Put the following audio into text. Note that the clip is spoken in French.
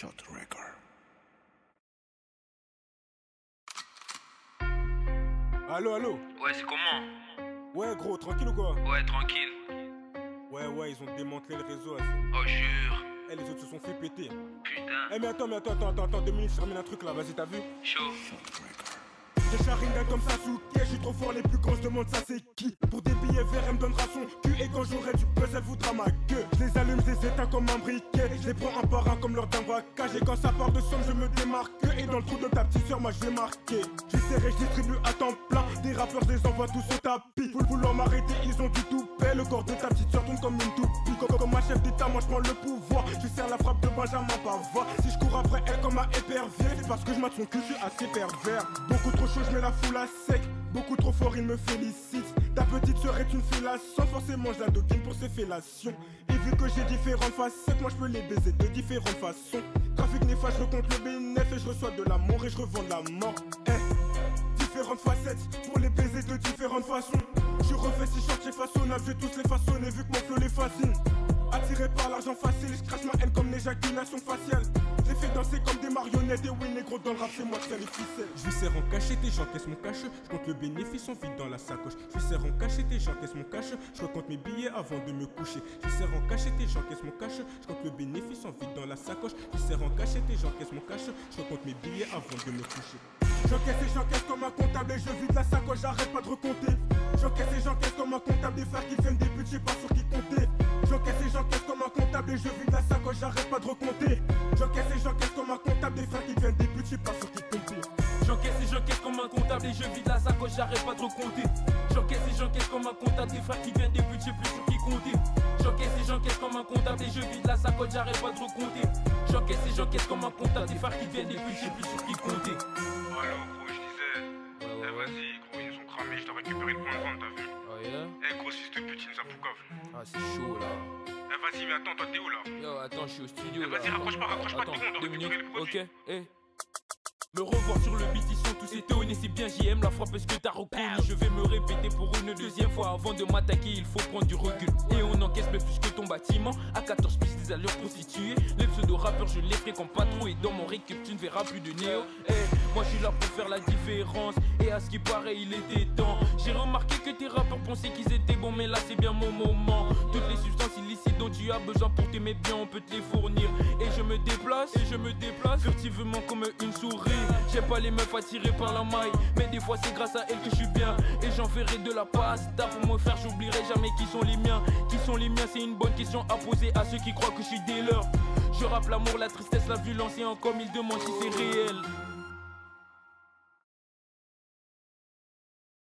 Shot Record. Allo, allo. Ouais, c'est comment? Ouais, gros, tranquille ou quoi? Ouais, tranquille. Ouais, ils ont démantelé le réseau. Oh, jure. Eh, les autres se sont fait péter. Putain. Eh, mais attends, 2 minutes, je termine un truc là, vas-y, t'as vu? Chaud. Des Sharingan comme Sasuke, je suis trop fort, les plus grands, je demande ça c'est qui? Pour des billets verts, elle me donnera son cul. Et quand j'aurai du buzz, elle voudra ma queue. Je les allume, je les éteins comme un briquet. Je les prends un par un comme lors d'un braquage. Et quand ça part de somme, je me démarque. Et dans le trou de ta petite soeur, moi je vais marquer. Je suis serré, je distribue à temps plein. Des rappeurs, je les envoie tous au tapis. Pour vouloir m'arrêter, ils ont du tout paix. Le corps de ta petite soeur tourne comme une toupie. Comme ma chef d'état, moi je prends le pouvoir. Je sers la frappe de Benjamin Pavard. Si je cours après elle comme un épervier, c'est parce que je mate son cul, je suis assez pervers. Beaucoup trop chaud, je mets la foule à sec. Beaucoup trop fort, il me félicite. Ta petite sœur est une fellation. Forcément, je la doquine pour ses fellations. Et vu que j'ai différentes facettes, moi je peux les baiser de différentes façons. Trafic néfaste, je recompte le bénéfice. Et je reçois de l'amour et je revends de la mort. Différentes facettes pour les baiser de différentes façons. Je refais si chantiers façonnables, je vais tous les façonner vu que mon flow les fascine. Attiré par l'argent facile, je crache ma haine comme l'éjaculation faciale. Je les fais danser comme des marionnettes. Et oui, négro, dans le rap, c'est moi qui tiens les ficelles. Je lui serre en cachette et j'encaisse mon cash. Je compte le bénéfice en vide dans la sacoche. Je lui serre en cachette et j'encaisse mon cash. Je recompte mes billets avant de me coucher. Je lui serre en cachette et j'encaisse mon cash. Je compte le bénéfice en vide dans la sacoche. Je lui serre en cachette et j'encaisse mon cash. Je recompte mes billets avant de me coucher. J'encaisse comme un comptable et je vide la sacoche, j'arrête pas de recompter. J'encaisse comme un comptable, des frères qui viennent des buts, j'ai pas sur qui compter. J'encaisse comme un comptable et je vide la sacoche, j'arrête pas de recompter. J'encaisse comme un comptable, des frères qui viennent des buts, j'ai pas sur qui compter. J'encaisse comme un comptable et je vide la sacoche, j'arrête pas de recompter. J'encaisse comme un comptable, des frères qui viennent des buts, j'ai plus sur qui compter. J'encaisse comme un comptable et je vide la sacoche, j'arrête pas de recompter. J'encaisse comme un comptable, des frères qui viennent des buts, j'ai plus sur qui compter. Allo gros, je disais, vas-y gros, ils nous ont cramé, je t'ai récupéré le point de vente, t'as vu? Oh yeah? Eh gros, fils de pute, ça poucave. Ah c'est chaud là. Eh vas-y, mais attends, toi t'es où là? Yo attends, je suis au studio là. Vas-y, raccroche pas, Attends, tout le monde, on 2 doit récupérer minutes, le produit. ok, Me revoir sur le beat, ils sont tous étonnés, c'est bien JM la frappe, est-ce que t'as reconnu? Je vais me répéter pour une deuxième fois, avant de m'attaquer il faut prendre du recul. Et on encaisse mais plus que ton bâtiment, à 14 pistes des allures prostituées. Les pseudo-rappeurs je les fréquente pas trop et dans mon récup tu ne verras plus de néo. Moi je suis là pour faire la différence, et à ce qui paraît il était temps. J'ai remarqué que tes rappeurs pensaient qu'ils étaient bons, mais là c'est bien mon moment. Toutes les substances illicites dont tu as besoin pour t'aimer bien, on peut te les fournir. Et je me déplace furtivement comme une souris. J'ai pas les meufs attirées par la maille, mais des fois c'est grâce à elles que je suis bien. Et j'en ferai de la pasta pour me faire, j'oublierai jamais qui sont les miens. Qui sont les miens, c'est une bonne question à poser à ceux qui croient que je suis des leurs. Je rappe l'amour, la tristesse, la violence et encore ils demandent si c'est réel.